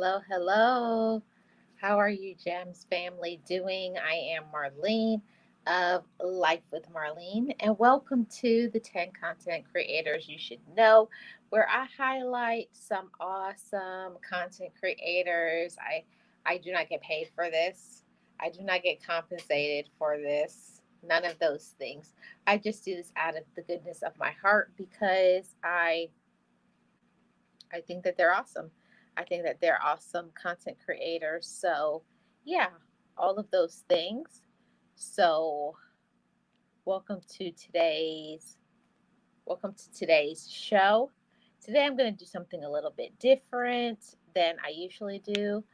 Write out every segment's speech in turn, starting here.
Hello, hello. How are you, Gems family, doing? I am Marlene of Life with Marlene, and welcome to the 10 Content Creators You Should Know, where I highlight some awesome content creators. I do not get paid for this, I do not get compensated for this. None of those things. I just do this out of the goodness of my heart because I think that they're awesome. I think that they're awesome content creators. So, yeah, all of those things. So, welcome to today's welcome to today's show. Today I'm going to do something a little bit different than I usually do.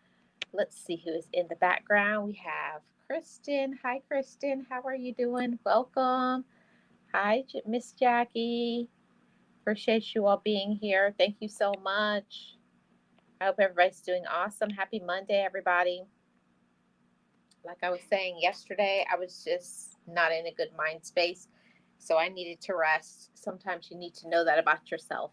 Let's see who is in the background. We have Kristen. Hi Kristen, how are you doing? Welcome. Hi Miss Jackie. Appreciate you all being here. Thank you so much. I hope everybody's doing awesome. Happy Monday, everybody. Like I was saying yesterday, I was just not in a good mind space. So I needed to rest. Sometimes you need to know that about yourself.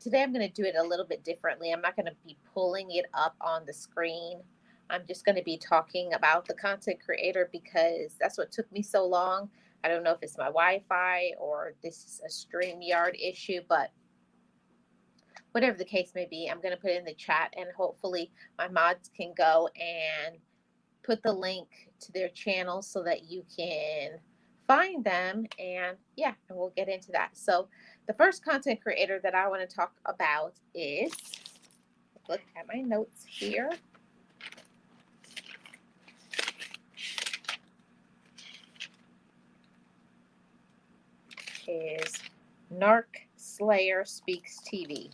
Today, I'm going to do it a little bit differently. I'm not going to be pulling it up on the screen. I'm just going to be talking about the content creator because that's what took me so long. I don't know if it's my Wi Fi or this is a StreamYard issue, but whatever the case may be, I'm going to put it in the chat and hopefully my mods can go and put the link to their channel so that you can find them. And yeah, and we'll get into that. So, the first content creator that I want to talk about is look at my notes here. Is Narc Slayer Speaks TV.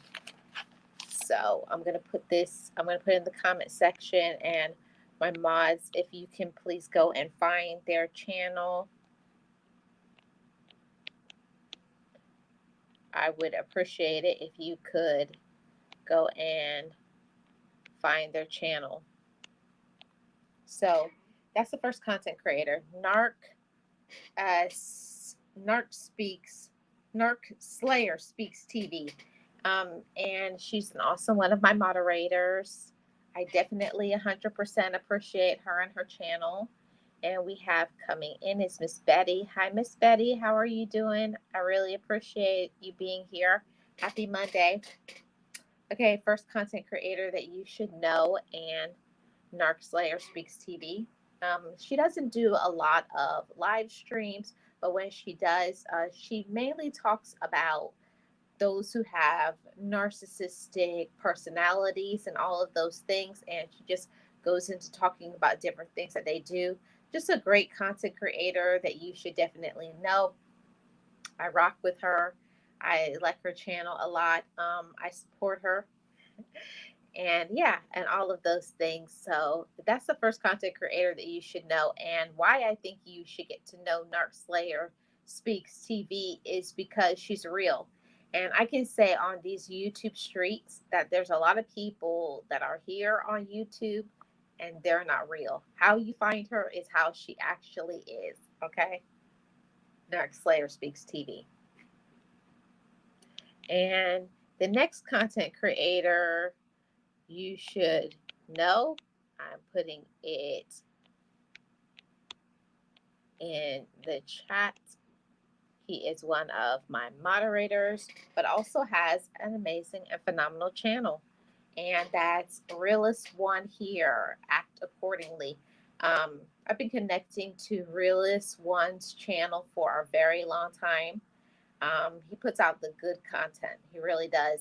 So I'm going to put this, I'm going to put it in the comment section and my mods, if you can please go and find their channel, I would appreciate it if you could go and find their channel. So that's the first content creator, uh, Narc speaks, Narc Slayer Speaks TV. And she's an awesome one of my moderators. I definitely 100% appreciate her and her channel. And we have coming in is Miss Betty. Hi, Miss Betty. How are you doing? I really appreciate you being here. Happy Monday. Okay, first content creator that you should know, and Narc Slayer Speaks TV. She doesn't do a lot of live streams, but when she does, she mainly talks about those who have narcissistic personalities and all of those things. And she just goes into talking about different things that they do. Just a great content creator that you should definitely know. I rock with her. I like her channel a lot. I support her and yeah, and all of those things. So that's the first content creator that you should know. And why I think you should get to know Narc Slayer Speaks TV is because she's real. And I can say on these YouTube streets that there's a lot of people that are here on YouTube and they're not real. How you find her is how she actually is. Okay. Narc Slayer Speaks TV. And the next content creator you should know. I'm putting it in the chat. He is one of my moderators, but also has an amazing and phenomenal channel. And that's Realist One here. Act accordingly. I've been connecting to Realist One's channel for a very long time. He puts out the good content. He really does.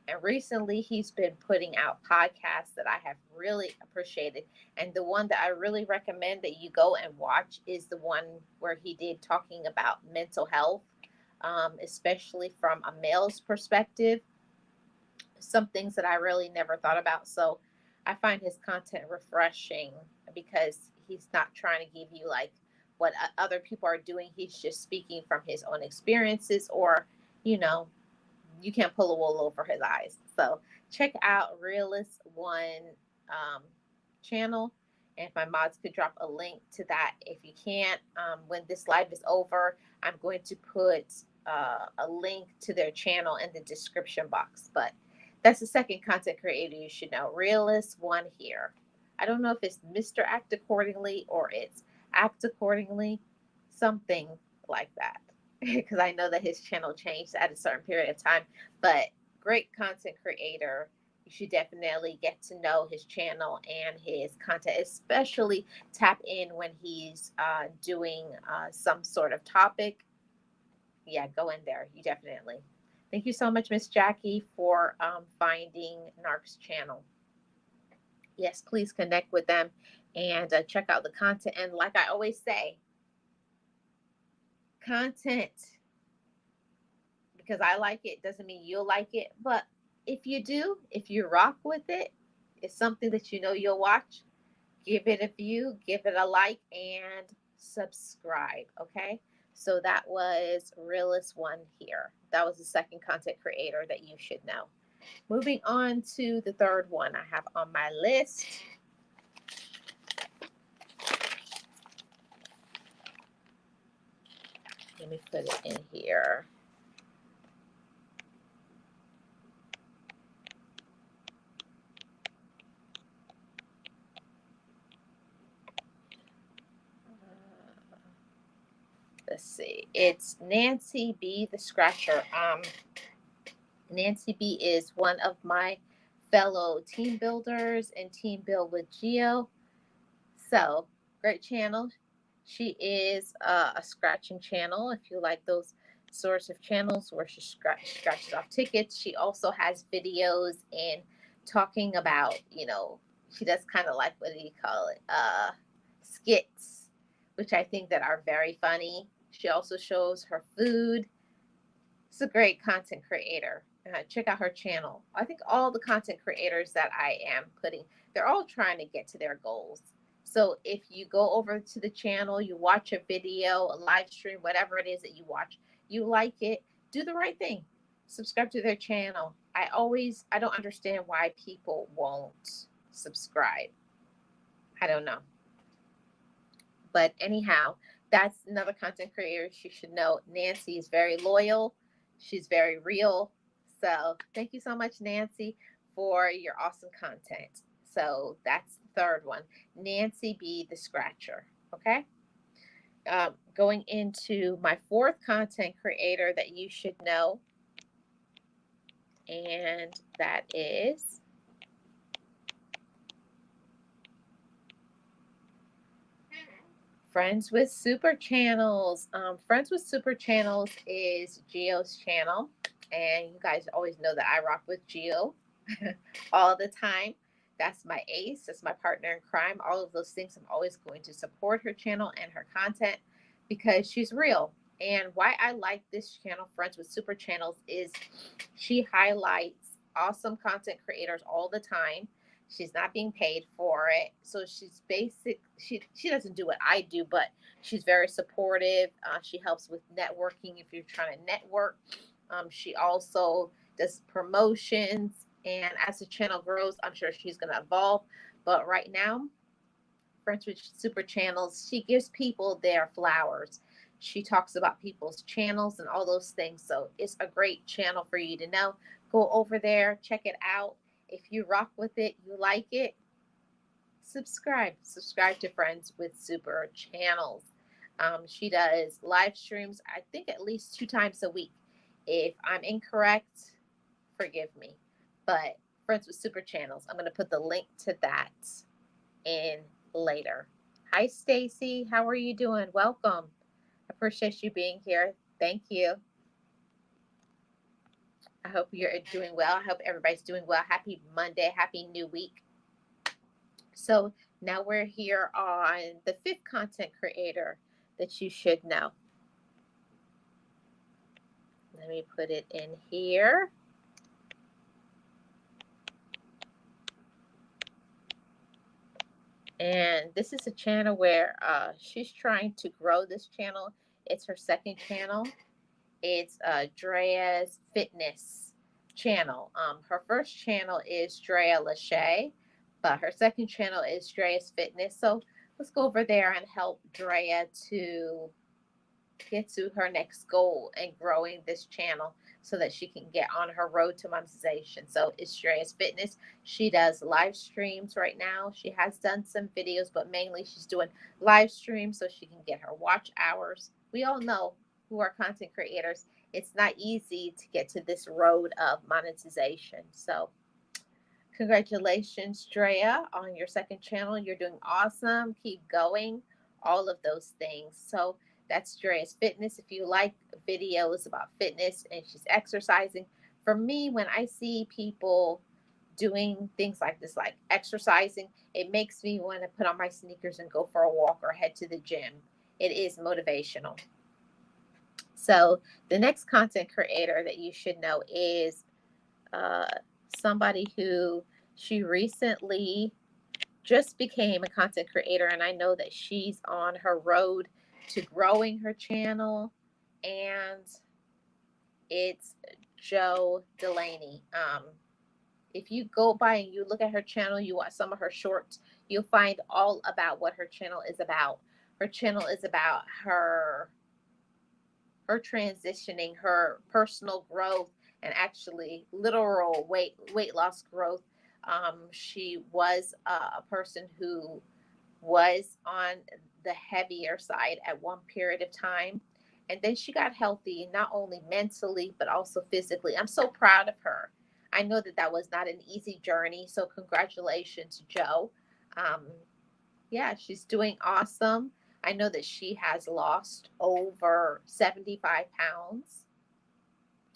And recently, he's been putting out podcasts that I have really appreciated. And the one that I really recommend that you go and watch is the one where he did talking about mental health, especially from a male's perspective. Some things that I really never thought about. So I find his content refreshing because he's not trying to give you like what other people are doing. He's just speaking from his own experiences, or, you know, you can't pull a wool over his eyes. So check out Realist One channel. And if my mods could drop a link to that, if you can't, when this live is over, I'm going to put a link to their channel in the description box. But That's the second content creator you should know. Realist one here. I don't know if it's Mr. Act Accordingly or it's Act Accordingly, something like that. Because I know that his channel changed at a certain period of time. But great content creator. You should definitely get to know his channel and his content, especially tap in when he's doing some sort of topic. Yeah, go in there. You definitely. Thank you so much, Miss Jackie, for finding Narc's channel. Yes, please connect with them and check out the content. And like I always say, content, because I like it, doesn't mean you'll like it. But if you do, if you rock with it, it's something that you know you'll watch. Give it a view, give it a like, and subscribe. Okay. So that was Realist One here. That was the second content creator that you should know. Moving on to the third one I have on my list. Let me put it in here. Let's see. It's Nancy B. the Scratcher. Nancy B is one of my fellow team builders and Team Build with Geo. So, great channel. She is a scratching channel. If you like those sorts of channels where she scratches off tickets, she also has videos and talking about, she does kind of like, what do you call it? Skits, which I think that are very funny. She also shows her food. It's a great content creator. Check out her channel. I think all the content creators that I am putting, they're all trying to get to their goals. So if you go over to the channel, you watch a video, a live stream, whatever it is that you watch, you like it, do the right thing. Subscribe to their channel. I don't understand why people won't subscribe. I don't know. But anyhow, that's another content creator you should know. Nancy is very loyal. She's very real. So thank you so much, Nancy, for your awesome content. So that's the third one. Nancy B. the Scratcher. Okay. Going into my fourth content creator that you should know, and that is Friends with Super Channels. Friends with Super Channels is Geo's channel. And you guys always know that I rock with Geo all the time. That's my ace. That's my partner in crime. All of those things. I'm always going to support her channel and her content because she's real. And why I like this channel, Friends with Super Channels, is she highlights awesome content creators all the time. She's not being paid for it. So she's she doesn't do what I do, but she's very supportive. She helps with networking if you're trying to network. She also does promotions. And as the channel grows, I'm sure she's going to evolve. But right now, Friends with Super Channels, she gives people their flowers. She talks about people's channels and all those things. So it's a great channel for you to know. Go over there, check it out. If you rock with it, you like it, subscribe. Subscribe to Friends with Super Channels. She does live streams, I think at least 2 times a week. If I'm incorrect, forgive me. But Friends with Super Channels, I'm going to put the link to that in later. Hi, Stacy. How are you doing? Welcome. I appreciate you being here. Thank you. I hope you're doing well. I hope everybody's doing well. Happy Monday. Happy new week. So now we're here on the fifth content creator that you should know. Let me put it in here. And this is a channel where she's trying to grow this channel. It's her second channel. It's Drea's Fitness channel. Her first channel is Drea Lachey, but her second channel is Drea's Fitness. So let's go over there and help Drea to get to her next goal and growing this channel so that she can get on her road to monetization. So it's Drea's Fitness. She does live streams right now. She has done some videos, but mainly she's doing live streams so she can get her watch hours. We all know, who are content creators, it's not easy to get to this road of monetization. So congratulations, Drea, on your second channel. You're doing awesome. Keep going. All of those things. So that's Drea's Fitness. If you like videos about fitness and she's exercising, for me, when I see people doing things like this, like exercising, it makes me want to put on my sneakers and go for a walk or head to the gym. It is motivational. So the next content creator that you should know is uh, somebody who she recently just became a content creator, and I know that she's on her road to growing her channel, and it's Joe Delaney. If you go by and you look at her channel, you watch some of her shorts, you'll find all about what her channel is about. Her channel is about her transitioning, her personal growth, and actually literal weight loss growth. She was a person who was on the heavier side at one period of time, and then she got healthy, not only mentally but also physically. I'm so proud of her. I know that that was not an easy journey, so congratulations, Joe. Um, yeah, she's doing awesome. I know that she has lost over 75 pounds.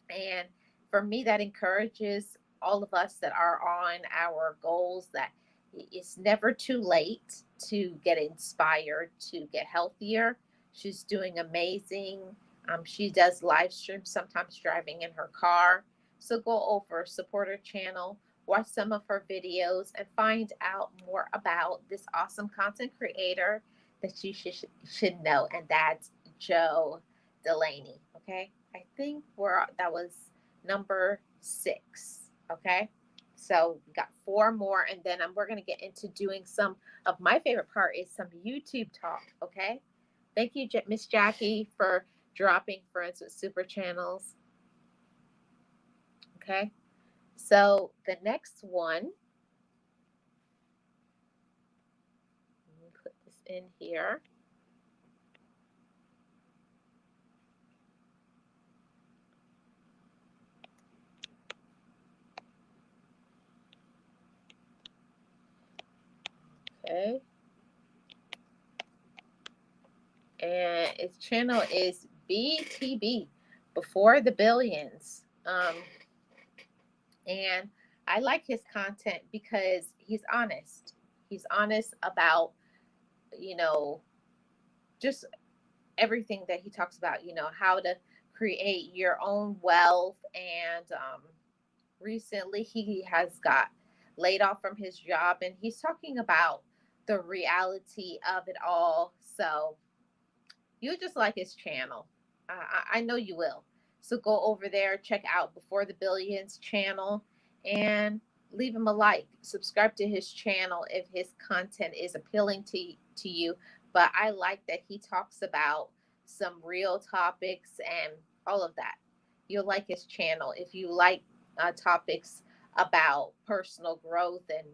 And for me, that encourages all of us that are on our goals that it's never too late to get inspired to get healthier. She's doing amazing. She does live streams, sometimes driving in her car. So go over, support her channel, watch some of her videos, and find out more about this awesome content creator that you should know. And that's Joe Delaney. Okay. I think that was number 6. Okay. So we got 4 more, and then we're going to get into doing some of my favorite part is some YouTube talk. Okay. Thank you, Miss Jackie, for dropping Friends with Super Channels. Okay. So the next one, let me put this in here. Okay. And its channel is BTB, Before the Billions. And I like his content because he's honest. He's honest about, you know, just everything that he talks about, how to create your own wealth. And recently he has got laid off from his job, and he's talking about the reality of it all. So you just like his channel. I know you will. So go over there, check out Before the Billions channel, and leave him a like. Subscribe to his channel if his content is appealing to you. But I like that he talks about some real topics and all of that. You'll like his channel if you like topics about personal growth and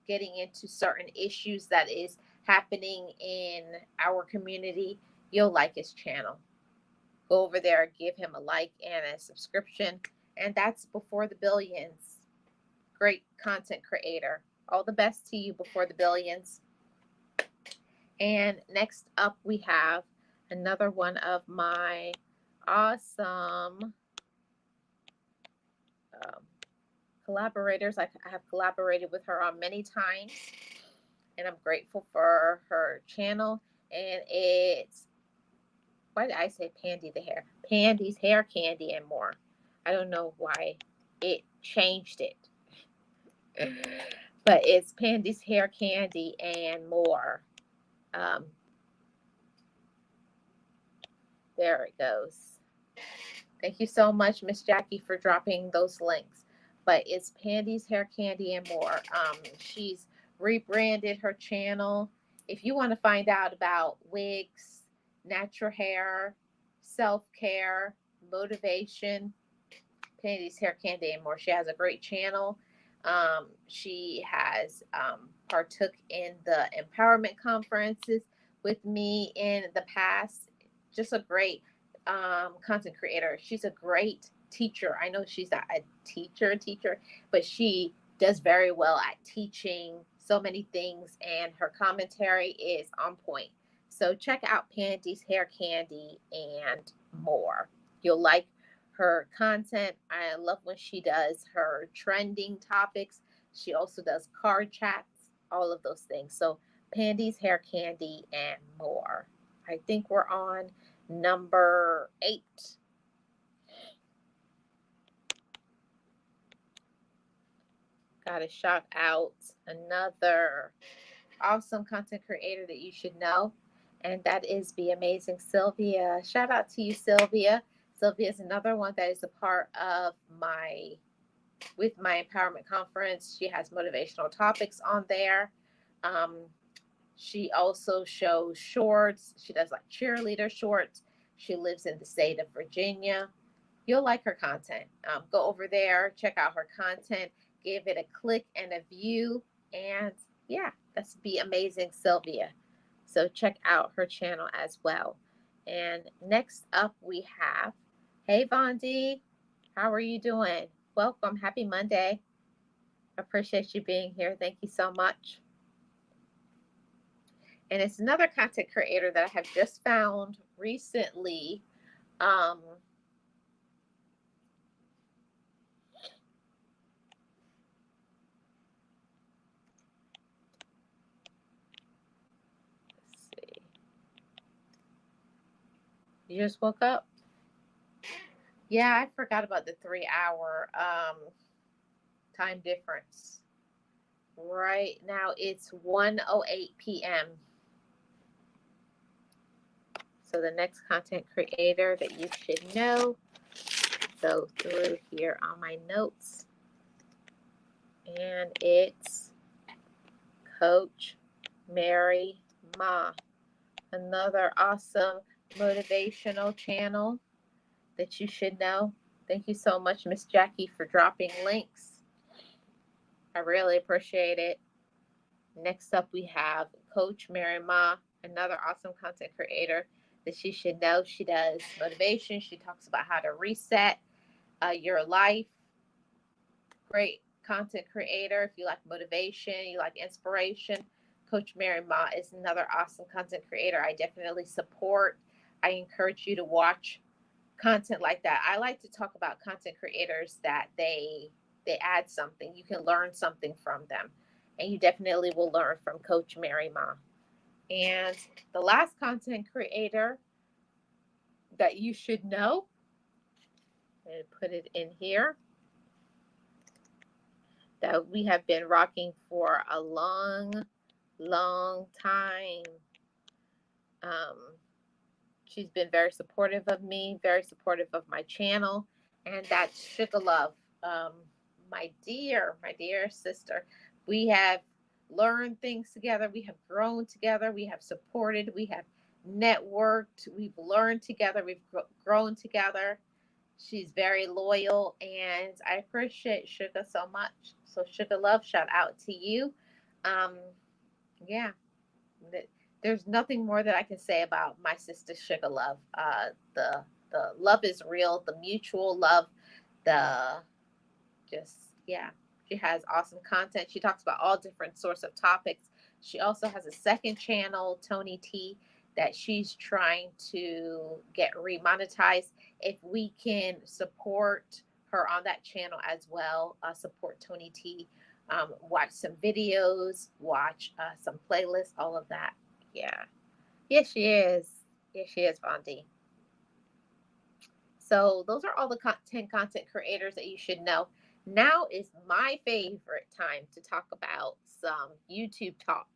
getting into certain issues that is happening in our community. You'll like his channel. Go over there, give him a like and a subscription. And that's Before the Billions. Great content creator. All the best to you, Before the Billions. And next up, we have another one of my awesome collaborators. I have collaborated with her on many times, and I'm grateful for her channel. And it's, why did I say Pandy the Hair? Pandy's Hair Candy and More. I don't know why it changed it. But it's Pandy's Hair Candy and More. There it goes. Thank you so much, Miss Jackie, for dropping those links. But it's Pandy's Hair Candy and More. She's rebranded her channel. If you want to find out about wigs, natural hair, self-care, motivation, Pandy's Hair Candy and more. She has a great channel. She has partook in the empowerment conferences with me in the past. Just a great content creator. She's a great teacher. I know she's not a teacher, but she does very well at teaching so many things, and her commentary is on point. So check out Pandy's Hair Candy and more. You'll like her content. I love when she does her trending topics. She also does card chats, all of those things. So Pandy's Hair Candy and more. I think we're on number 8. Got to shout out another awesome content creator that you should know, and that is Be Amazing Sylvia. Shout out to you, Sylvia. Sylvia is another one that is a part of my empowerment conference. She has motivational topics on there. She also shows shorts. She does like cheerleader shorts. She lives in the state of Virginia. You'll like her content. Go over there, check out her content, give it a click and a view, and yeah, that's Be Amazing Sylvia. So check out her channel as well. And next up we have, hey Vondi, how are you doing? Welcome. Happy Monday. Appreciate you being here. Thank you so much. And it's another content creator that I have just found recently. Let's see. You just woke up? Yeah, I forgot about the 3-hour time difference. Right now it's 1:08 p.m. So the next content creator that you should know, go through here on my notes, and it's Coach Mary Ma, another awesome motivational channel that you should know. Thank you so much, Miss Jackie, for dropping links. I really appreciate it. Next up, we have Coach Mary Ma, another awesome content creator that you should know. She does motivation. She talks about how to reset your life. Great content creator. If you like motivation, you like inspiration, Coach Mary Ma is another awesome content creator I definitely support. I encourage you to watch content like that. I like to talk about content creators that they add something. You can learn something from them, and you definitely will learn from Coach Mary Ma. And the last content creator that you should know, and put it in here, that we have been rocking for a long time. She's been very supportive of me, very supportive of my channel, and that's Sugar Love. My dear sister. We have learned things together. We have grown together. We have supported. We have networked. We've learned together. We've grown together. She's very loyal, and I appreciate Sugar so much. So Sugar Love, shout out to you. Yeah, there's nothing more that I can say about my sister Sugar Love. The love is real. The mutual love. The just yeah. She has awesome content. She talks about all different sorts of topics. She also has a second channel, Tony T, that she's trying to get remonetized. If we can support her on that channel as well, support Tony T, watch some videos, watch some playlists, all of that. Yeah. Yes, she is. Yes, she is, Vondi. So those are all the 10 content creators that you should know. Now is my favorite time to talk about some YouTube talk.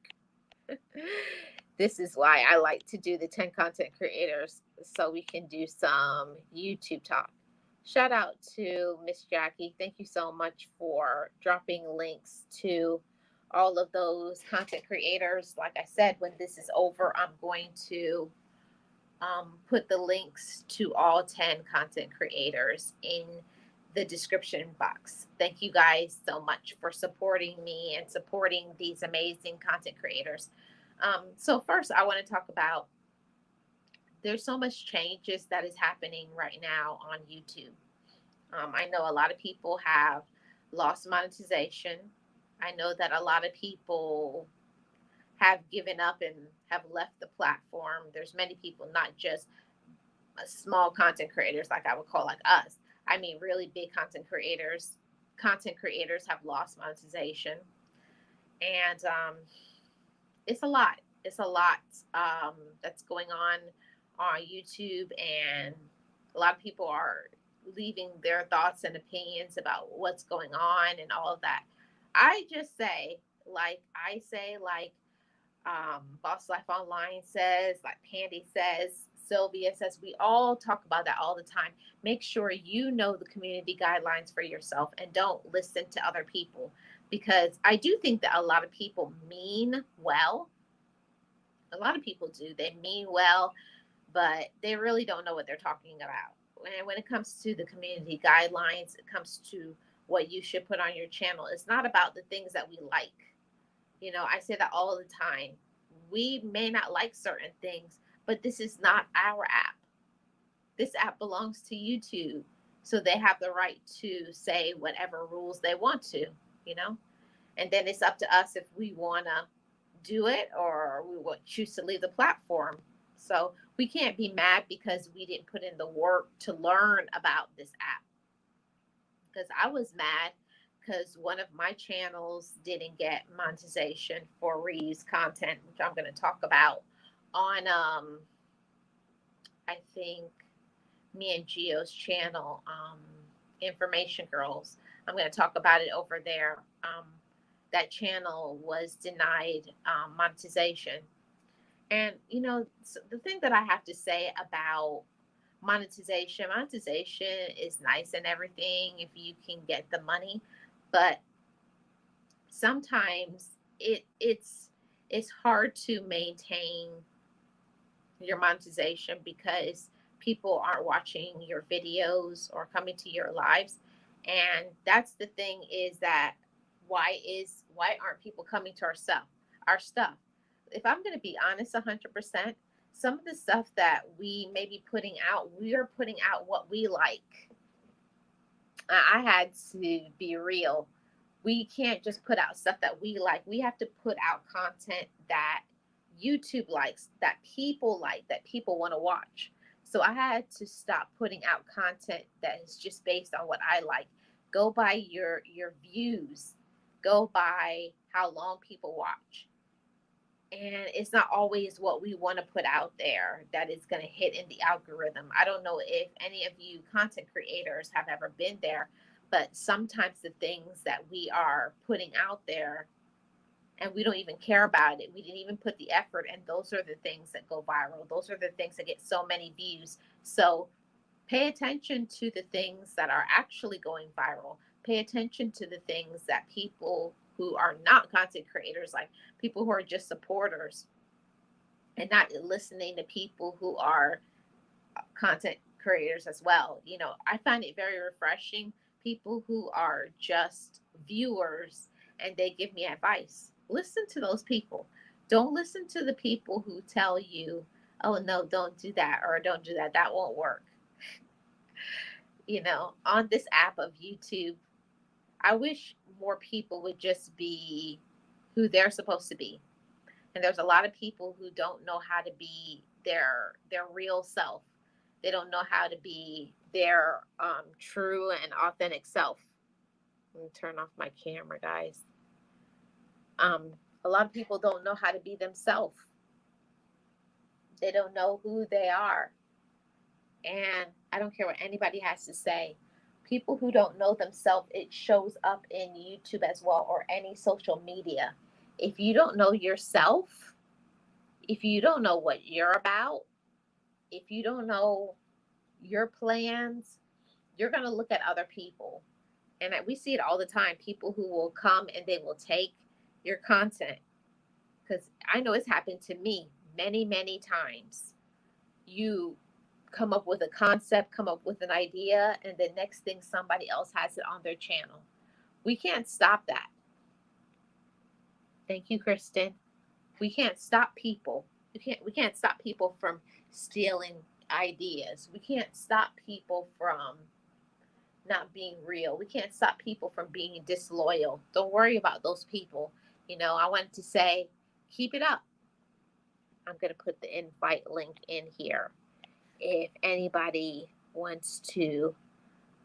This is why I like to do the 10 content creators, so we can do some YouTube talk. Shout out to Miss Jackie. Thank you so much for dropping links to all of those content creators. Like I said, when this is over, I'm going to put the links to all 10 content creators in the description box. Thank you guys so much for supporting me and supporting these amazing content creators. So first, I want to talk about there's so much changes that is happening right now on YouTube. I know a lot of people have lost monetization. I know that a lot of people have given up and have left the platform. There's many people, not just small content creators like I would call like us. I mean, really big content creators. Content creators have lost monetization, and it's a lot. It's a lot that's going on YouTube, and a lot of people are leaving their thoughts and opinions about what's going on and all of that. I just say, like Boss Life Online says, like Pandy says, Sylvia says, we all talk about that all the time. Make sure you know the community guidelines for yourself and don't listen to other people, because I do think that a lot of people mean well. A lot of people do. They mean well, but they really don't know what they're talking about. And when it comes to the community guidelines, it comes to what you should put on your channel. It's not about the things that we like. You know, I say that all the time. We may not like certain things, but this is not our app. This app belongs to YouTube. So they have the right to say whatever rules they want to, you know? And then it's up to us if we want to do it or we would choose to leave the platform. So we can't be mad because we didn't put in the work to learn about this app. Because I was mad because one of my channels didn't get monetization for Reeves content, which I'm going to talk about on I think me and Gio's channel, Information Girls. I'm going to talk about it over there. That channel was denied monetization. And, you know, the thing that I have to say about monetization is nice and everything if you can get the money, but sometimes it's hard to maintain your monetization because people aren't watching your videos or coming to your lives. And that's the thing, is that why aren't people coming to our stuff? If I'm going to be honest 100%, some of the stuff that we may be putting out, we are putting out what we like. I had to be real. We can't just put out stuff that we like. We have to put out content that YouTube likes, that people want to watch. So I had to stop putting out content that is just based on what I like. Go by your views. Go by how long people watch. And it's not always what we want to put out there that is going to hit in the algorithm. I don't know if any of you content creators have ever been there, but sometimes the things that we are putting out there and we don't even care about it. We didn't even put the effort, and those are the things that go viral. Those are the things that get so many views. So pay attention to the things that are actually going viral. Pay attention to the things that people who are not content creators, like people who are just supporters, and not listening to people who are content creators as well. You know, I find it very refreshing. People who are just viewers and they give me advice. Listen to those people. Don't listen to the people who tell you, oh, no, don't do that, or don't do that. That won't work. You know, on this app of YouTube, I wish more people would just be who they're supposed to be. And there's a lot of people who don't know how to be their real self. They don't know how to be their true and authentic self. Let me turn off my camera, guys. A lot of people don't know how to be themselves. They don't know who they are. And I don't care what anybody has to say. People who don't know themselves, it shows up in YouTube as well, or any social media. If you don't know yourself, if you don't know what you're about, if you don't know your plans, you're going to look at other people. And we see it all the time. People who will come and they will take your content. Because I know it's happened to me many, many times. You come up with a concept, come up with an idea, and the next thing somebody else has it on their channel. We can't stop that. Thank you, Kristen. We can't stop people. We can't stop people from stealing ideas. We can't stop people from not being real. We can't stop people from being disloyal. Don't worry about those people. I wanted to say, keep it up. I'm going to put the invite link in here. If anybody wants to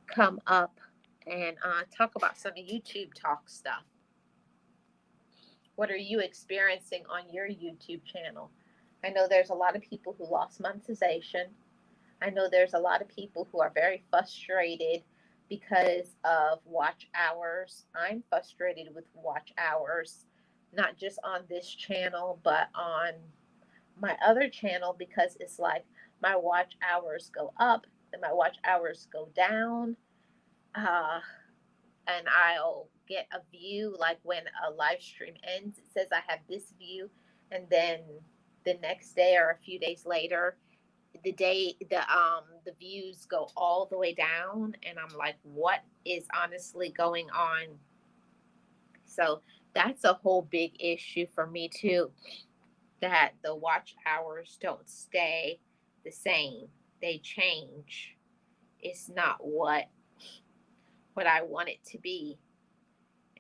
come up and talk about some YouTube talk stuff. What are you experiencing on your YouTube channel? I know there's a lot of people who lost monetization. I know there's a lot of people who are very frustrated because of watch hours. I'm frustrated with watch hours, not just on this channel, but on my other channel, because it's like my watch hours go up and my watch hours go down. And I'll get a view, like when a live stream ends, it says I have this view, and then the next day or a few days later, the views go all the way down, and I'm like, what is honestly going on? So that's a whole big issue for me too, that the watch hours don't stay the same. They change. It's not what I want it to be.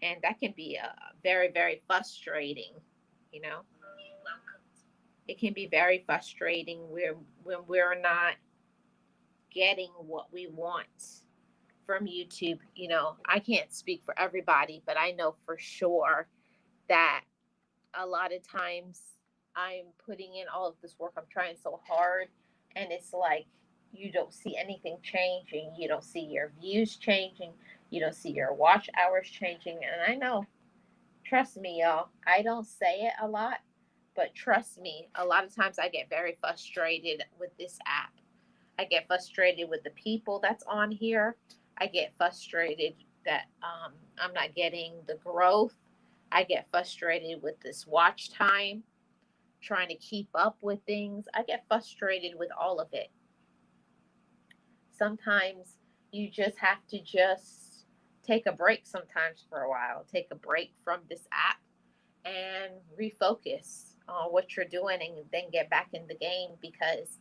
And that can be very, very frustrating, you know. It can be very frustrating when we're not getting what we want from YouTube. I can't speak for everybody, but I know for sure that a lot of times I'm putting in all of this work. I'm trying so hard, and it's like you don't see anything changing. You don't see your views changing. You don't see your watch hours changing. And I know, trust me, y'all, I don't say it a lot, but trust me, a lot of times I get very frustrated with this app. I get frustrated with the people that's on here. I get frustrated that I'm not getting the growth. I get frustrated with this watch time, trying to keep up with things. I get frustrated with all of it. Sometimes you just have to just take a break sometimes for a while. Take a break from this app and refocus on what you're doing, and then get back in the game, because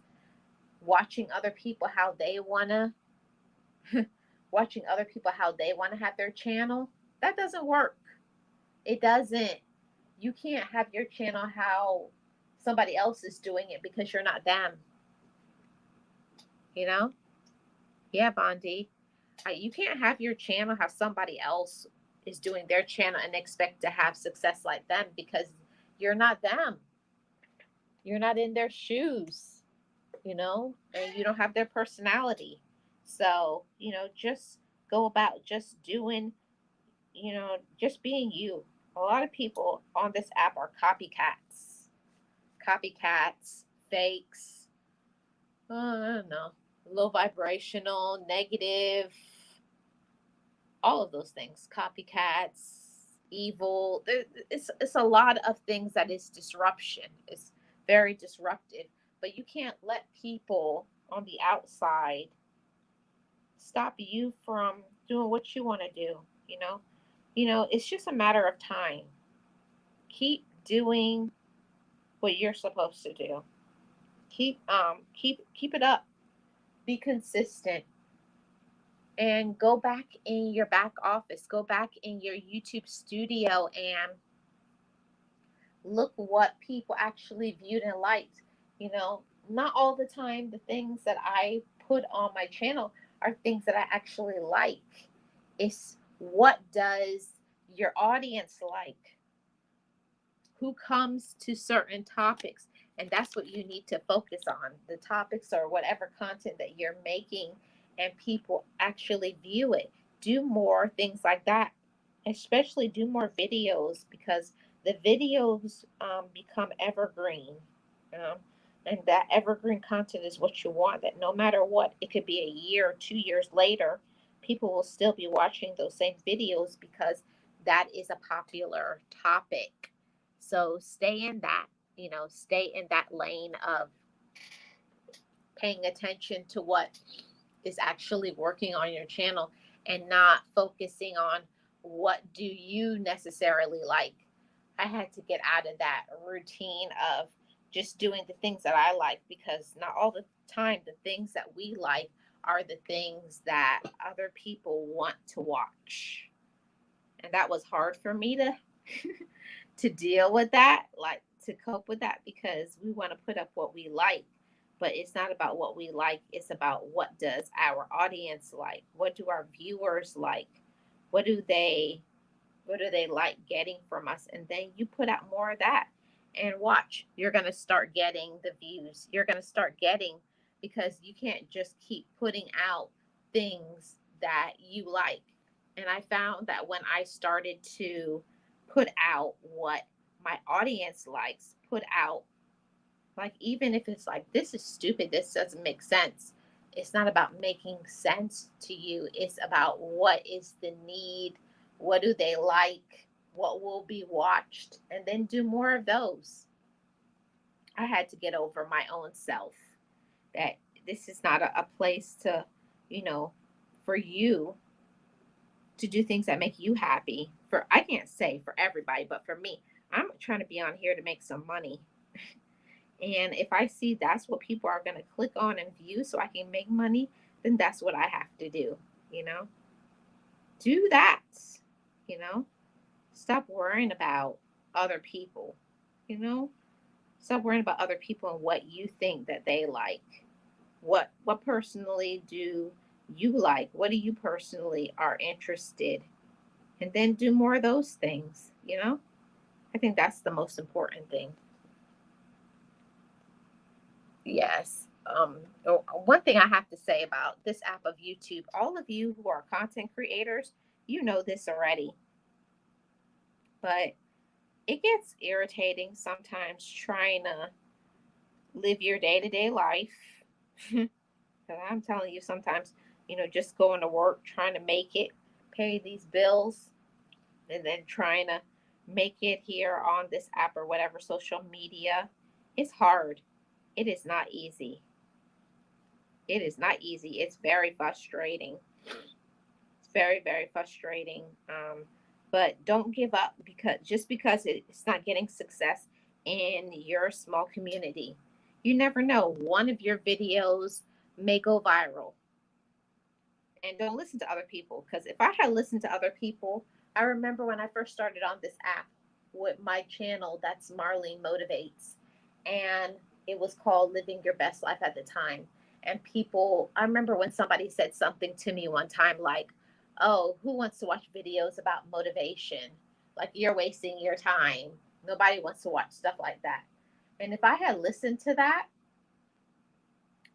watching other people how they want to watching other people how they want to have their channel, that doesn't work. It doesn't. You can't have your channel how somebody else is doing it, because you're not them. You know? Yeah, Bondi. You can't have your channel how somebody else is doing their channel and expect to have success like them, because you're not them. You're not in their shoes, and you don't have their personality. So, just go about just doing, just being you. A lot of people on this app are copycats, fakes, I don't know, low vibrational, negative, all of those things, copycats, evil. It's a lot of things that is disruption. It's very disruptive, but you can't let people on the outside stop you from doing what you want to do. It's just a matter of time. Keep doing what you're supposed to do. Keep it up. Be consistent, and go back in your back office, go back in your YouTube studio, and look what people actually viewed and liked. Not all the time the things that I put on my channel are things that I actually like. It's what does your audience like? Who comes to certain topics? And that's what you need to focus on, the topics or whatever content that you're making, and people actually view it. Do more things like that, especially do more videos, because the videos become evergreen. You know? And that evergreen content is what you want, that no matter what, it could be a year or 2 years later, people will still be watching those same videos, because that is a popular topic. So stay in that, stay in that lane of paying attention to what is actually working on your channel and not focusing on what do you necessarily like. I had to get out of that routine of just doing the things that I like, because not all the time the things that we like are the things that other people want to watch. And that was hard for me to to deal with that, like to cope with that, because we want to put up what we like, but it's not about what we like, it's about what does our audience like, what do our viewers like, what do they like getting from us, and then you put out more of that, and watch, you're going to start getting the views, you're going to start getting, because you can't just keep putting out things that you like. And I found that when I started to put out what my audience likes, put out, like, even if it's like, this is stupid, this doesn't make sense, it's not about making sense to you, it's about what is the need, what do they like, what will be watched, and then do more of those. I had to get over my own self, that this is not a place to, you know, for you to do things that make you happy. For, I can't say for everybody, but for me, I'm trying to be on here to make some money. And if I see that's what people are going to click on and view so I can make money, then that's what I have to do, you know? Do that, you know? Stop worrying about other people, you know? Stop worrying about other people and what you think that they like. What personally do you like? What do you personally are interested? And then do more of those things, you know? I think that's the most important thing. Yes. One thing I have to say about this app of YouTube, all of you who are content creators, you know this already, but it gets irritating sometimes trying to live your day to day life. Because I'm telling you, sometimes, just going to work, trying to make it, pay these bills, and then trying to make it here on this app or whatever social media, it's hard. It is not easy. It is not easy. It's very frustrating. It's very, very frustrating. But don't give up, because just because it's not getting success in your small community, you never know. One of your videos may go viral. And don't listen to other people, because if I had listened to other people, I remember when I first started on this app with my channel, that's Marlene Motivates, and it was called Living Your Best Life at the time. And people, I remember when somebody said something to me one time like, oh, who wants to watch videos about motivation? Like, you're wasting your time. Nobody wants to watch stuff like that. And if I had listened to that,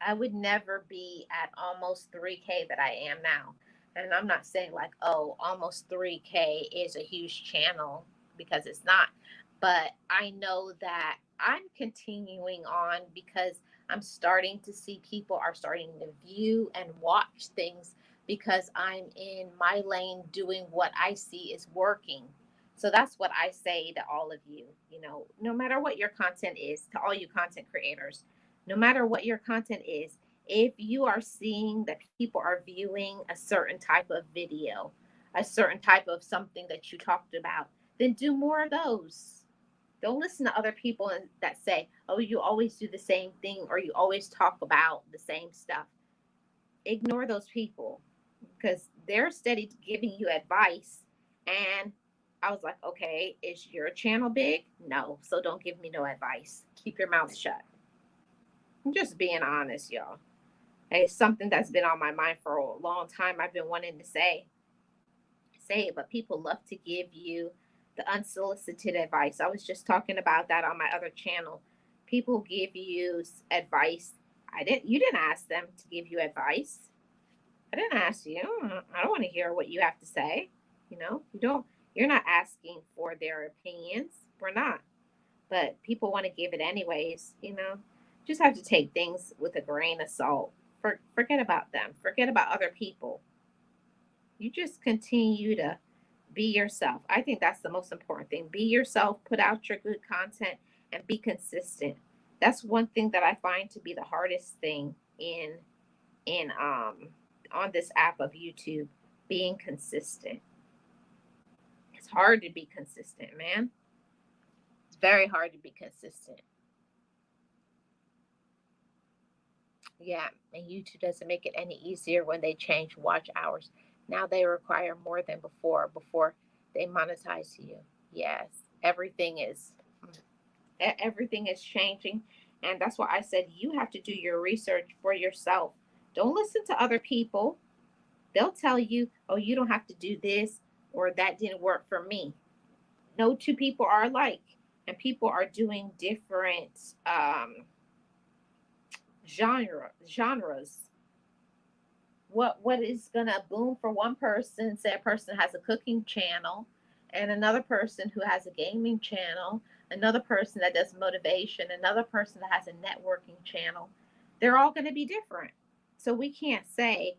I would never be at almost 3K that I am now. And I'm not saying like, oh, almost 3K is a huge channel, because it's not. But I know that I'm continuing on because I'm starting to see people are starting to view and watch things, because I'm in my lane doing what I see is working. So that's what I say to all of you, no matter what your content is, to all you content creators, no matter what your content is, if you are seeing that people are viewing a certain type of video, a certain type of something that you talked about, then do more of those. Don't listen to other people that say, oh, you always do the same thing, or you always talk about the same stuff. Ignore those people, because they're steady giving you advice. And I was like, okay, is your channel big? No. So don't give me no advice. Keep your mouth shut. I'm just being honest, y'all. It's something that's been on my mind for a long time. I've been wanting to say it, but people love to give you the unsolicited advice. I was just talking about that on my other channel. People give you advice. You didn't ask them to give you advice. I didn't ask you. I don't want to hear what you have to say. You're not asking for their opinions. We're not. But people want to give it anyways. Just have to take things with a grain of salt. Forget about them. Forget about other people. You just continue to be yourself. I think that's the most important thing. Be yourself, put out your good content, and be consistent. That's one thing that I find to be the hardest thing. in in on this app of YouTube, being consistent. It's hard to be consistent, man. It's very hard to be consistent. Yeah, and YouTube doesn't make it any easier when they change watch hours. Now they require more than before they monetize you. Yes, everything is everything is changing, and that's why I said you have to do your research for yourself. Don't listen to other people. They'll tell you, "Oh, you don't have to do this or that didn't work for me." No two people are alike, and people are doing different genres. What is gonna boom for one person? Say a person has a cooking channel, and another person who has a gaming channel, another person that does motivation, another person that has a networking channel. They're all going to be different. So we can't say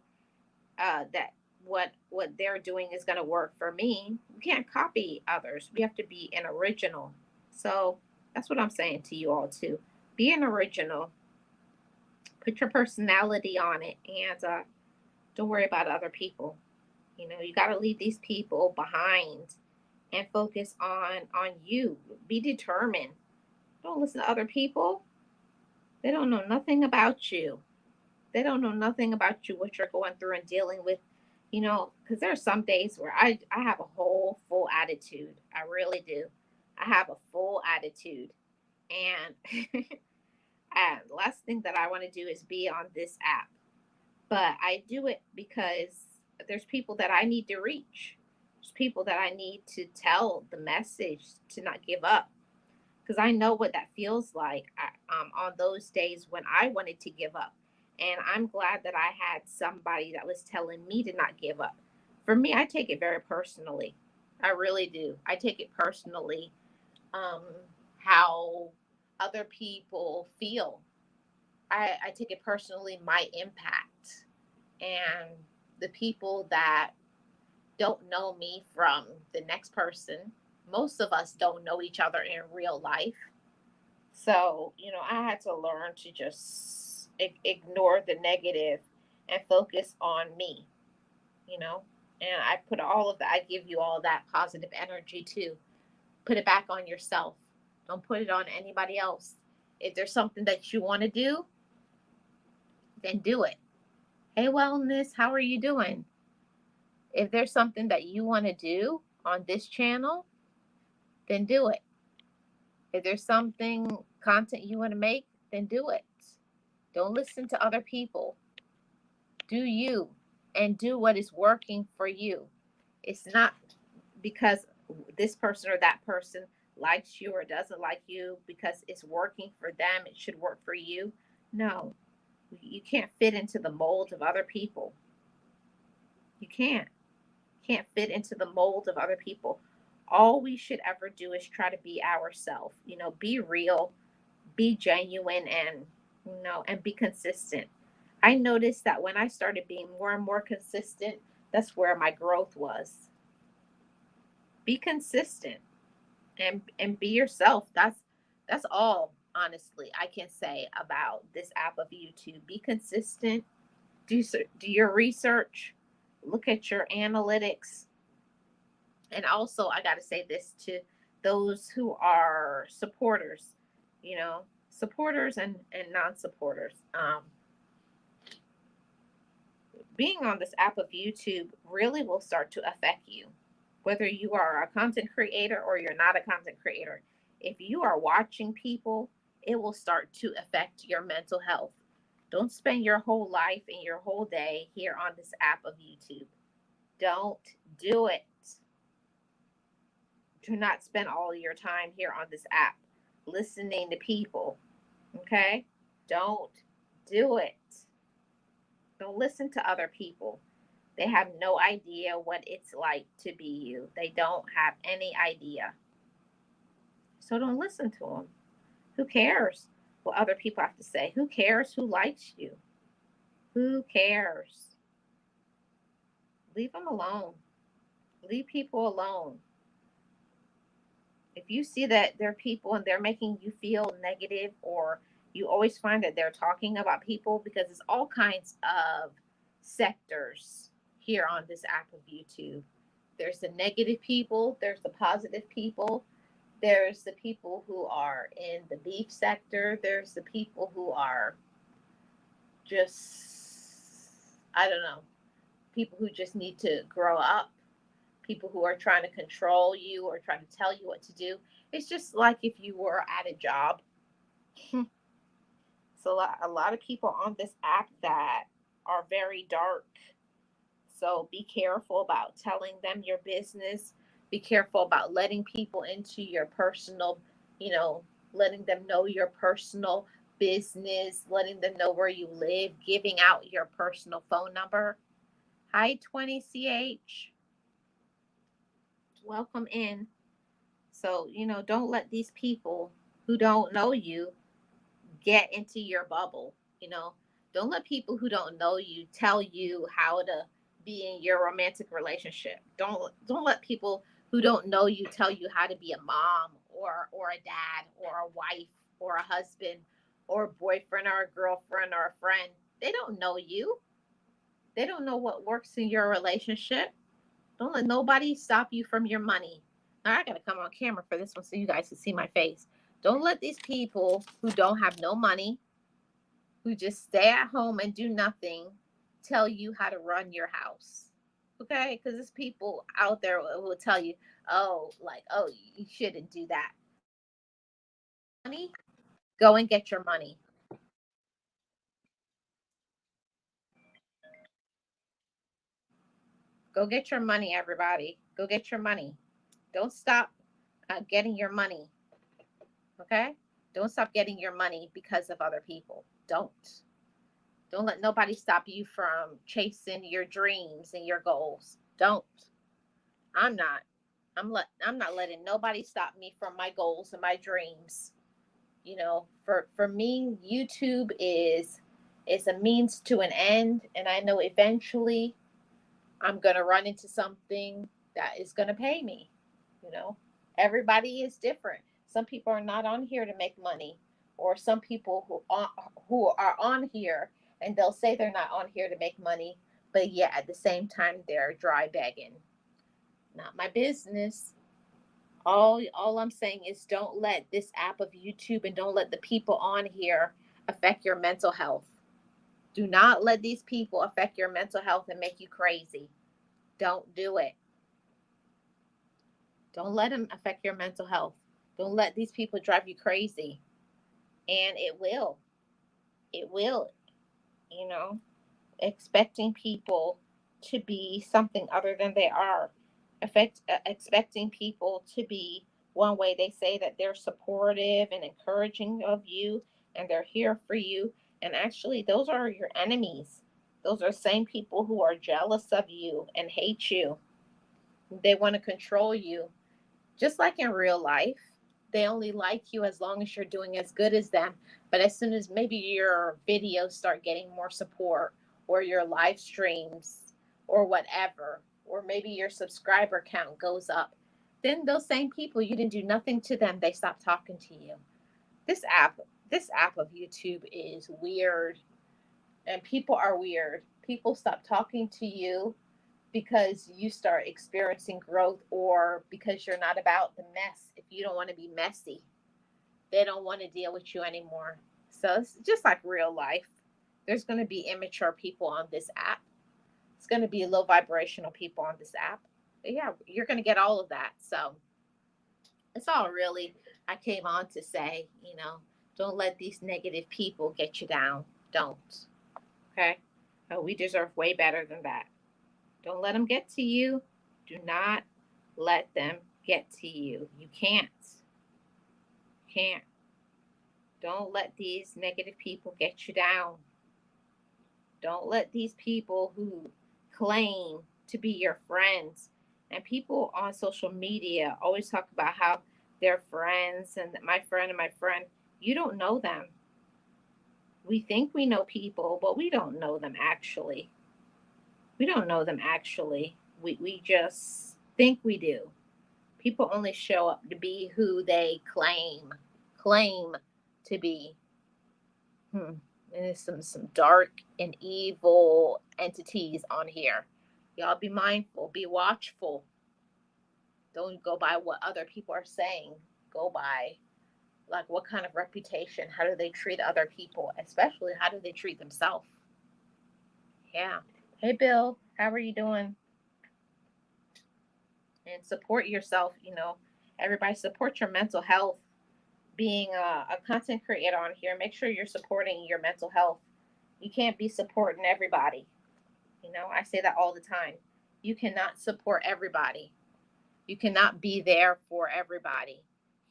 that what they're doing is going to work for me. We can't copy others. We have to be an original. So that's what I'm saying to you all too. Be an original. Put your personality on it, and don't worry about other people. You know, you got to leave these people behind and focus on you. Be determined. Don't listen to other people. They don't know nothing about you. They don't know nothing about you, what you're going through and dealing with. You know, because there are some days where I have a whole full attitude. I really do. I have a full attitude, and and the last thing that I want to do is be on this app. But I do it because there's people that I need to reach. There's people that I need to tell the message to not give up, because I know what that feels like on those days when I wanted to give up. And I'm glad that I had somebody that was telling me to not give up. For me, I take it very personally. I really do. I take it personally, um, how other people feel. I take it personally, my impact. And the people that don't know me from the next person, most of us don't know each other in real life. So, you know, I had to learn to just ignore the negative and focus on me, you know. And I put all of that, I give you all that positive energy too. Put it back on yourself. Don't put it on anybody else. If there's something that you want to do, then do it. Hey, wellness, how are you doing? If there's something that you want to do on this channel, then do it. If there's something, content you want to make, then do it. Don't listen to other people. Do you, and do what is working for you. It's not because this person or that person likes you or doesn't like you because it's working for them, it should work for you. No, you can't fit into the mold of other people. You can't fit into the mold of other people. All we should ever do is try to be ourselves, you know, be real, be genuine, and and be consistent. I noticed that when I started being more and more consistent, that's where my growth was. Be consistent and be yourself. That's all honestly I can say about this app of YouTube. Be consistent, do your research, look at your analytics. And also, I got to say this to those who are supporters, supporters and non-supporters. Being on this app of YouTube really will start to affect you, whether you are a content creator or you're not a content creator. If you are watching people, it will start to affect your mental health. Don't spend your whole life and your whole day here on this app of YouTube. Don't do it. Do not spend all your time here on this app listening to people. Okay? Don't do it. Don't listen to other people. They have no idea what it's like to be you. They don't have any idea. So don't listen to them. Who cares what other people have to say? Who cares who likes you? Who cares? Leave them alone. Leave people alone. If you see that there are people and they're making you feel negative or You always find that they're talking about people because it's all kinds of sectors here on this app of YouTube. There's the negative people, there's the positive people, there's the people who are in the beef sector, there's the people who are just, I don't know, people who just need to grow up, people who are trying to control you or trying to tell you what to do. It's just like if you were at a job. So a lot of people on this app that are very dark. So be careful about telling them your business. Be careful about letting people into your personal, you know, letting them know your personal business, letting them know where you live, giving out your personal phone number. Hi, 20CH. Welcome in. So, don't let these people who don't know you get into your bubble. Don't let people who don't know you tell you how to be in your romantic relationship. Don't let people who don't know you tell you how to be a mom or a dad or a wife or a husband or a boyfriend or a girlfriend or a friend. They don't know you. They don't know what works in your relationship. Don't let nobody stop you from your money. Now, I gotta come on camera for this one so you guys can see my face. Don't let these people who don't have no money, who just stay at home and do nothing, tell you how to run your house. Okay? Because there's people out there who will tell you, oh, you shouldn't do that. Money, go and get your money. Go get your money, everybody. Go get your money. Don't stop getting your money. Okay? Don't stop getting your money because of other people. Don't. Don't let nobody stop you from chasing your dreams and your goals. Don't. I'm not. I'm not letting nobody stop me from my goals and my dreams. For me, YouTube is a means to an end, and I know eventually I'm going to run into something that is going to pay me. You know, everybody is different. Some people are not on here to make money, or some people who are on here and they'll say they're not on here to make money, but yeah, at the same time they're dry begging. Not my business. All I'm saying is don't let this app of YouTube and don't let the people on here affect your mental health. Do not let these people affect your mental health and make you crazy. Don't do it. Don't let them affect your mental health. Don't let these people drive you crazy. And it will. It will, you know, expecting people to be something other than they are. Expecting people to be one way. They say that they're supportive and encouraging of you and they're here for you. And actually, those are your enemies. Those are the same people who are jealous of you and hate you. They want to control you. Just like in real life, they only like you as long as you're doing as good as them. But as soon as maybe your videos start getting more support, or your live streams, or whatever, or maybe your subscriber count goes up, then those same people, you didn't do nothing to them, they stop talking to you. This app, this app of YouTube is weird, and people are weird. People stop talking to you because you start experiencing growth or because you're not about the mess. If you don't want to be messy, they don't want to deal with you anymore. So it's just like real life. There's going to be immature people on this app. It's going to be low vibrational people on this app. But yeah, you're going to get all of that. So it's all really I came on to say, don't let these negative people get you down. Don't. Okay? We deserve way better than that. Don't let them get to you. Do not let them get to you. You can't. Can't. Don't let these negative people get you down. Don't let these people who claim to be your friends and people on social media always talk about how they're friends and and my friend. You don't know them. We think we know people, but we don't know them actually. We don't know them actually. We just think we do. People only show up to be who they claim to be. And there's some dark and evil entities on here. Y'all be mindful, be watchful. Don't go by what other people are saying. Go by like what kind of reputation, how do they treat other people, especially how do they treat themselves. Yeah. Hey Bill, how are you doing? And support yourself, everybody support your mental health. Being a content creator on here, make sure you're supporting your mental health. You can't be supporting everybody. I say that all the time. You cannot support everybody. You cannot be there for everybody.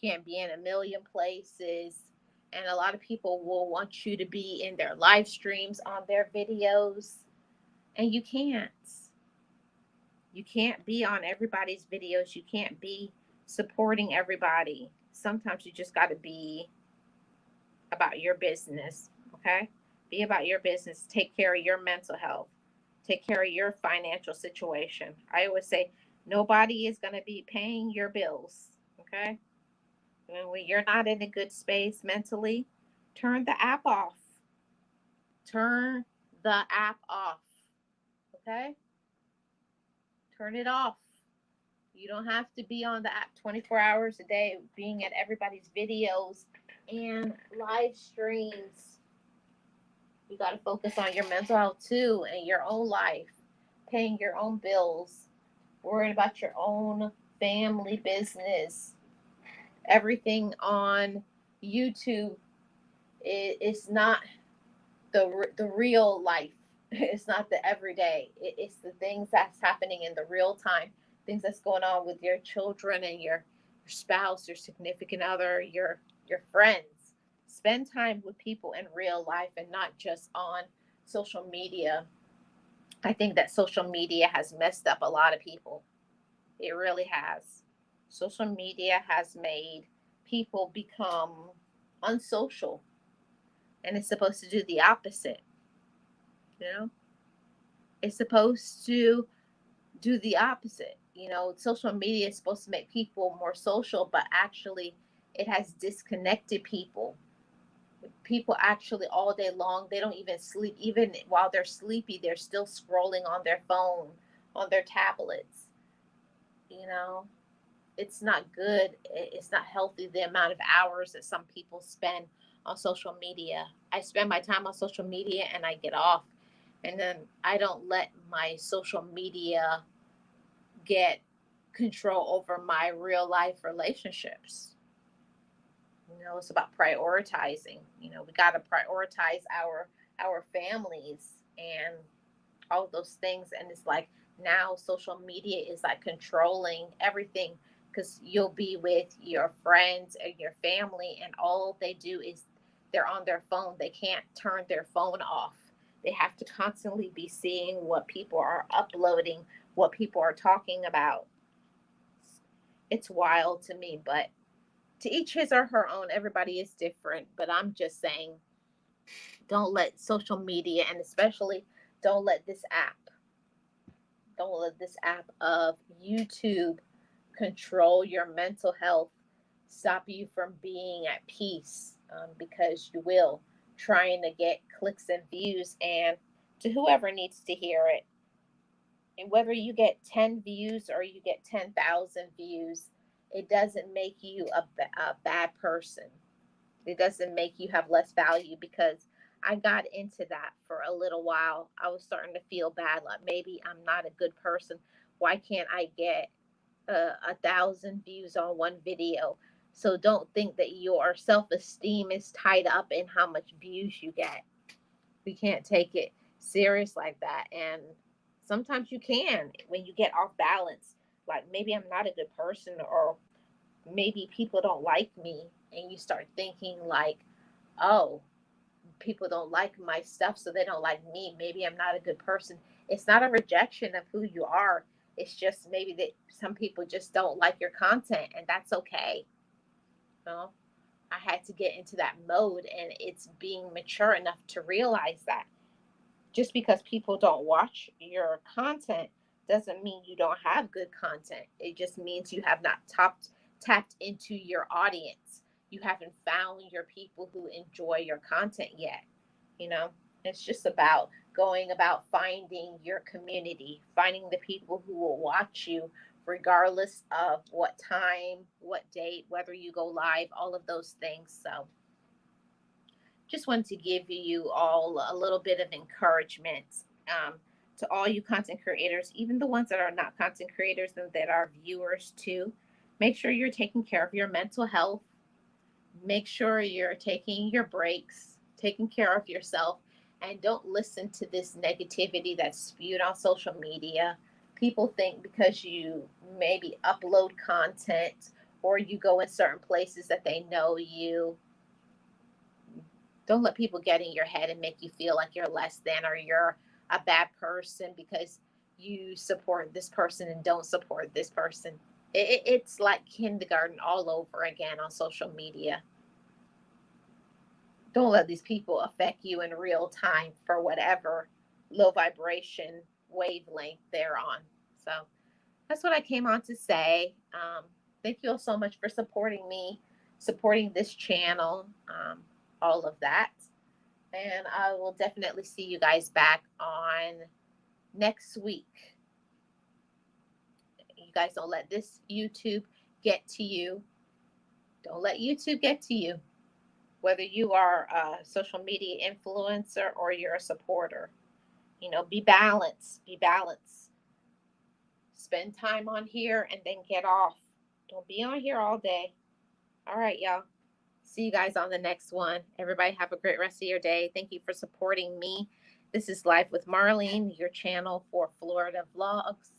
You can't be in a million places. And a lot of people will want you to be in their live streams, on their videos, and you can't. You can't be on everybody's videos. You can't be supporting everybody. Sometimes you just got to be about your business, okay? Be about your business. Take care of your mental health. Take care of your financial situation. I always say nobody is going to be paying your bills, okay? And when you're not in a good space mentally, turn the app off. Turn the app off, okay? Turn it off. You don't have to be on the app 24 hours a day, being at everybody's videos and live streams. You got to focus on your mental health too and your own life, paying your own bills, worrying about your own family business. Everything on YouTube is not the real life. It's not the everyday. It's the things that's happening in the real time, things that's going on with your children and your spouse, your significant other, your friends. Spend time with people in real life and not just on social media. I think that social media has messed up a lot of people. It really has. Social media has made people become unsocial, and it's supposed to do the opposite. You know, it's supposed to do the opposite. Social media is supposed to make people more social, but actually, it has disconnected people. People actually all day long, they don't even sleep. Even while they're sleepy, they're still scrolling on their phone, on their tablets. You know, it's not good. It's not healthy, the amount of hours that some people spend on social media. I spend my time on social media and I get off. And then I don't let my social media get control over my real life relationships. It's about prioritizing. We got to prioritize our families and all of those things. And it's like now social media is like controlling everything, because you'll be with your friends and your family and all they do is they're on their phone. They can't turn their phone off. They have to constantly be seeing what people are uploading, what people are talking about. It's wild to me, but to each his or her own. Everybody is different, but I'm just saying, don't let social media, and especially don't let this app don't let this app of YouTube control your mental health, stop you from being at peace, because you will, trying to get clicks and views, and to whoever needs to hear it. And whether you get 10 views or you get 10,000 views, it doesn't make you a bad person. It doesn't make you have less value, because I got into that for a little while. I was starting to feel bad, like maybe I'm not a good person. Why can't I get 1,000 views on one video? So don't think that your self esteem is tied up in how much views you get. We can't take it serious like that. And sometimes you can when you get off balance. Like maybe I'm not a good person, or maybe people don't like me, and you start thinking like, oh, people don't like my stuff, so they don't like me. Maybe I'm not a good person. It's not a rejection of who you are. It's just maybe that some people just don't like your content, and that's okay. You know, I had to get into that mode, and it's being mature enough to realize that just because people don't watch your content doesn't mean you don't have good content. It just means you have not tapped into your audience. you haven't found your people who enjoy your content yet. You know, it's just about going about finding your community, finding the people who will watch you regardless of what time, what date, whether you go live, all of those things. So just wanted to give you all a little bit of encouragement, um, to all you content creators, even the ones that are not content creators and that are viewers too. Make sure you're taking care of your mental health. Make sure you're taking your breaks, taking care of yourself, and don't listen to this negativity that's spewed on social media. People think because you maybe upload content or you go in certain places that they know you. Don't let people get in your head and make you feel like you're less than or you're a bad person because you support this person and don't support this person. It's like kindergarten all over again on social media. Don't let these people affect you in real time for whatever low vibration wavelength they're on. So that's what I came on to say. Thank you all so much for supporting me, supporting this channel, all of that. And I will definitely see you guys back on next week. You guys don't let this YouTube get to you. Don't let YouTube get to you. Whether you are a social media influencer or you're a supporter, be balanced. Be balanced. Spend time on here and then get off. Don't be on here all day. All right, y'all. See you guys on the next one. Everybody have a great rest of your day. Thank you for supporting me. This is Life with Marlene, your channel for Florida vlogs,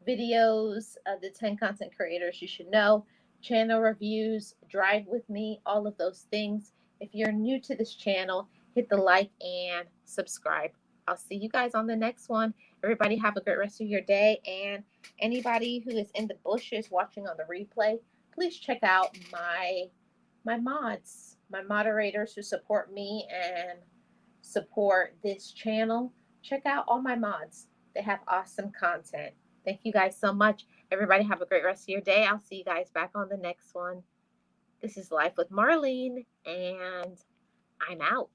videos, the 10 content creators you should know, channel reviews, drive with me, all of those things. If you're new to this channel, hit the like and subscribe. I'll see you guys on the next one. Everybody have a great rest of your day. And anybody who is in the bushes watching on the replay, please check out my mods, my moderators who support me and support this channel. Check out all my mods. They have awesome content. Thank you guys so much. Everybody have a great rest of your day. I'll see you guys back on the next one. This is Life with Marlene, and I'm out.